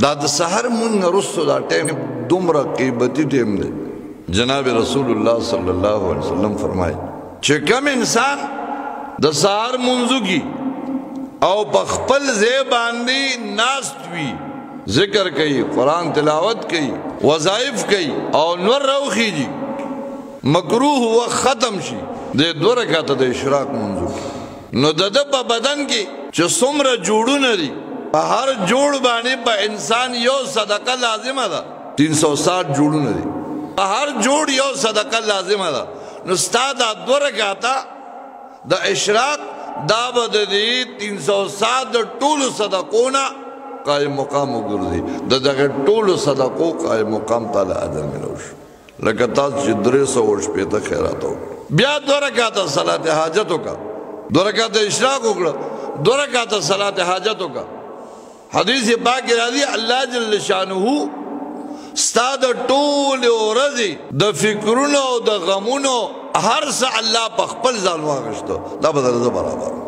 دا د سحر مونږ رسو دا ټیم دومره قیمتي ټیم دی. جناب رسول الله صلی الله علیه وسلم فرمایي چې کوم انسان د سحر مونځو کی او په خپل ځای باندې ناست وي، ذکر کوي، قرآن تلاوت کوي، وظایف کوي او نور راوخیږي، مکروه و ختم شي د 2 رکعاته د اشراق مونځو نو د ده په بدن کې چې څومره جوړونه دي په هر جوړ باندې په انسان یو صدقه لازمه ده. 360 جوړونه دي، په هر جوړ یو صدقه لازمه ده. نو ستا دا 2 رکعاته د اشراق دا به د دې 360 د ټولو صدقو نه قائم مقام وګرځي، د دغه ټولو صدقو قائم مقام تعالی اجر ملو شي. لکه تاسو چې 360 خیرات وکړه، بیا 2 رکعاته صلات حاجت وکړه، 2 رکعاته اشراق وکړه، 2 رکعاته صلات حاجت وکړه. حدیث پاک راځي الله جل شانه ستا د ټولې ورځې د فکرونو او د غمونو هر څه الله په خپل ځان واغشتو، دا به درته برابر